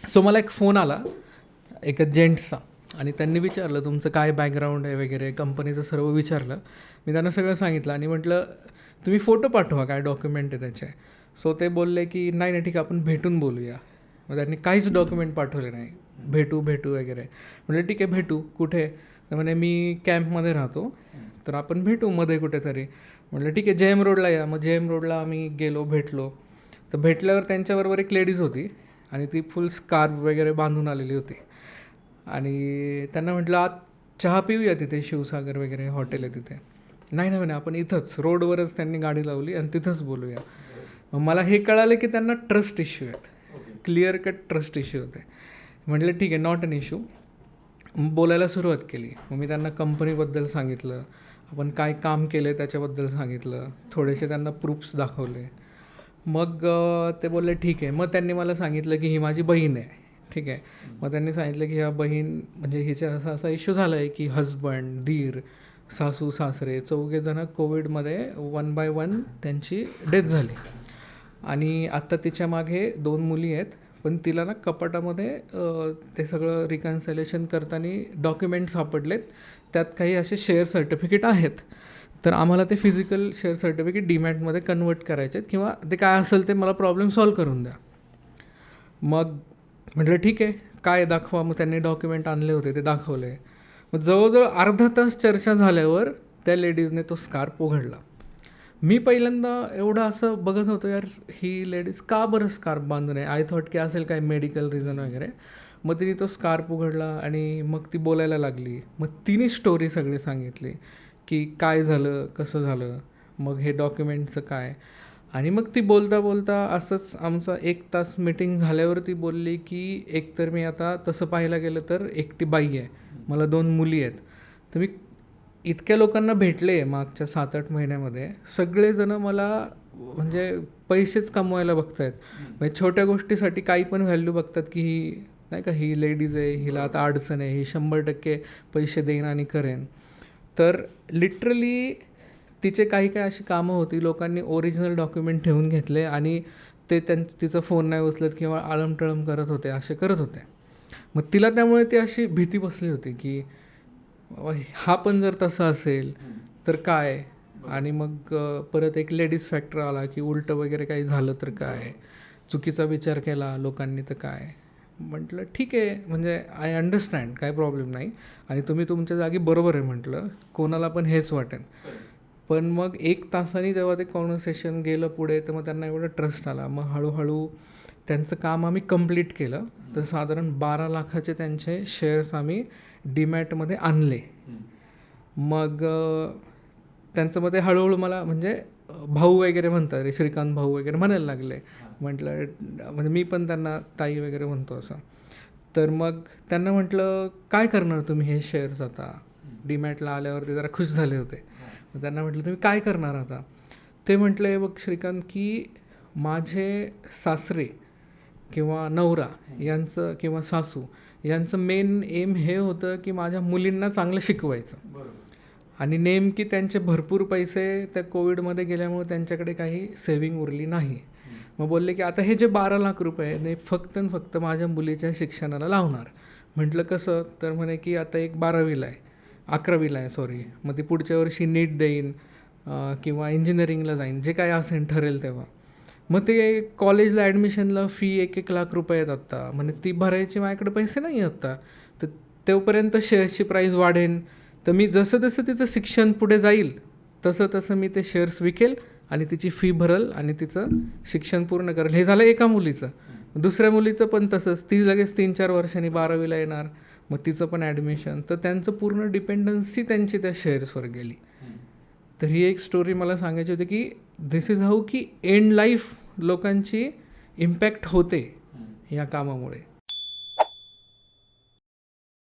So मला एक phone आला एका जेंट्सचा आणि त्यांनी विचारलं तुमचं काय बॅकग्राऊंड आहे वगैरे, कंपनीचं सर्व विचारलं. मी त्यांना सगळं सांगितलं आणि म्हटलं तुम्ही फोटो पाठवा काय डॉक्युमेंट आहे त्याचे. सो ते बोलले की नाही नाही ठीक आहे आपण भेटून बोलूया. मग त्यांनी काहीच डॉक्युमेंट पाठवले नाही, भेटू वगैरे. म्हटलं ठीक आहे भेटू कुठे, तर म्हणे मी कॅम्पमध्ये राहतो तर आपण भेटू मध्ये कुठेतरी. म्हटलं ठीक आहे JM रोडला या. मग JM रोडला आम्ही गेलो, भेटलो. तर भेटल्यावर त्यांच्याबरोबर एक लेडीज होती आणि ती फुल स्कार्फ वगैरे बांधून आलेली होती. आणि त्यांना म्हटलं आज चहा पिऊया तिथे, शिवसागर वगैरे हॉटेल आहे तिथे. नाही म्हणे आपण इथंच रोडवरच त्यांनी गाडी लावली आणि तिथंच बोलूया. मग मला हे कळालं की त्यांना ट्रस्ट इश्यू आहेत, क्लिअर कट ट्रस्ट इश्यू होते. म्हटलं ठीक आहे नॉट एन इश्यू. बोलायला सुरुवात केली. मग मी त्यांना कंपनीबद्दल सांगितलं, आपण काय काम केलं आहे त्याच्याबद्दल सांगितलं, थोडेसे त्यांना प्रूफ्स दाखवले. मग ते बोलले ठीक आहे. मग त्यांनी मला सांगितलं की ही माझी बहीण आहे. ठीक आहे. मग त्यांनी सांगितलं की ह्या बहीण म्हणजे हिचा असा इश्यू झाला आहे की हजबंड, दीर, सासू सासरे चौघेजणं कोविडमध्ये 1 बाय 1 त्यांची डेथ झाली. आणि आत्ता तिच्या मागे 2 मुली आहेत. पण तिला ना कपाटामध्ये ते सगळं रिकन्सिलेशन करताना डॉक्युमेंट सापडलेत, त्यात काही असे शेअर सर्टिफिकेट आहेत. तर आम्हाला ते फिजिकल शेअर सर्टिफिकेट डीमॅटमध्ये कन्वर्ट करायचे आहेत किंवा ते काय असेल ते मला प्रॉब्लेम सॉल्व करून द्या. मग म्हटलं ठीक आहे काय दाखवा. मग त्यांनी डॉक्युमेंट आणले होते ते दाखवले. मग जवळजवळ अर्धा तास चर्चा झाल्यावर त्या लेडीजने तो स्कार्फ उघडला. मी पहिल्यांदा एवढं असं बघत होतो यार ही लेडीज का बरं स्कार्फ बांधून आहे. आय थॉट की असेल काय मेडिकल रिझन वगैरे. मग तिने तो स्कार्फ उघडला आणि मग ती बोलायला लागली. मग तिने स्टोरी सगळी सांगितली की काय झालं, कसं झालं, मग हे डॉक्युमेंटचं काय. आणि मग ती बोलता बोलता असंच आमचा 1 तास मीटिंग झाल्यावर ती बोलली की एकतर मी आता तसं पाहायला गेलं तर एकटी बाई आहे, मला 2 मुली आहेत. तर मी इतक्या लोकांना भेटले मागच्या 7-8 महिन्यामध्ये. सगळेजणं मला म्हणजे पैसेच कमवायला बघत आहेत. म्हणजे छोट्या गोष्टीसाठी काही पण व्हॅल्यू बघतात की ही नाही का ही लेडीज आहे, हिला आता अडचण आहे, ही 100% पैसे देईन आणि करेन. तर लिटरली तिचे काही अशी कामं होती, लोकांनी ओरिजिनल डॉक्युमेंट ठेवून घेतले आणि ते तिचा फोन नाही उचलत किंवा आळमटळम करत होते, असे करत होते. मग तिला त्यामुळे ती अशी भीती बसली होती की हा पण जर तसा असेल तर काय. आणि मग परत एक लेडीज फॅक्टर आला की उलटं वगैरे काही झालं तर काय, चुकीचा विचार केला लोकांनी तर काय. म्हटलं ठीक आहे म्हणजे आय अंडरस्टँड, काय प्रॉब्लेम नाही आणि तुम्ही तुमच्या जागी बरोबर आहे. म्हटलं कोणाला पण हेच वाटेल. पण मग 1 तासाने जेव्हा ते कॉन्व्हर्सेशन गेलं पुढे तर मग त्यांना एवढं ट्रस्ट आला. मग हळूहळू त्यांचं काम आम्ही कंप्लीट केलं. तर साधारण 12 लाखाचे त्यांचे शेअर्स आम्ही डीमॅटमध्ये आणले. मग त्यांचं मध्ये हळूहळू मला म्हणजे भाऊ वगैरे म्हणतात, रे श्रीकांत भाऊ वगैरे म्हणायला लागले. म्हटलं म्हणजे मी पण त्यांना ताई वगैरे म्हणतो असं. तर मग त्यांना म्हटलं काय करणार तुम्ही हे शेअर्स आता. डीमॅटला आल्यावरती जरा खुश झाले होते. मग त्यांना म्हटलं तुम्ही काय करणार आता. ते म्हटले बघ श्रीकांत की माझे सासरे किंवा नवरा यांचं किंवा सासू यांचं मेन एम हे होतं की माझ्या मुलींना चांगलं शिकवायचं. आणि नेमकी त्यांचे भरपूर पैसे त्या कोविडमध्ये गेल्यामुळे त्यांच्याकडे काही सेविंग उरली नाही. मग बोलले की आता हे जे 12 लाख रुपये ने फक्त माझ्या मुलीच्या शिक्षणाला लावणार. म्हटलं कसं, तर म्हणे की आता एक 12वीला आहे, 11वीला आहे सॉरी. मग ती पुढच्या वर्षी नीट देईन किंवा इंजिनिअरिंगला जाईन, जे काय असेल ठरेल तेव्हा. मग ते कॉलेजला ॲडमिशनला फी 1-1 लाख रुपये आहेत आत्ता. म्हणजे ती भरायची माझ्याकडे पैसे नाही आत्ता. तर तोपर्यंत शेअर्सची प्राईस वाढेन. तर मी जसं जसं तिचं शिक्षण पुढे जाईल तसं तसं मी ते शेअर्स विकेल आणि तिची फी भरल आणि तिचं शिक्षण पूर्ण करेल. हे झालं एका मुलीचं. दुसऱ्या मुलीचं पण तसंच. ती लगेच 3-4 वर्षांनी 12वीला येणार, मग तिचं पण ॲडमिशन. तर त्यांचं पूर्ण डिपेंडन्सी त्यांची त्या शेअर्सवर गेली. तर ही एक स्टोरी मला सांगायची होती की दिस इज हाऊ की एंड लाईफ लोकांची इम्पॅक्ट होते या कामामुळे.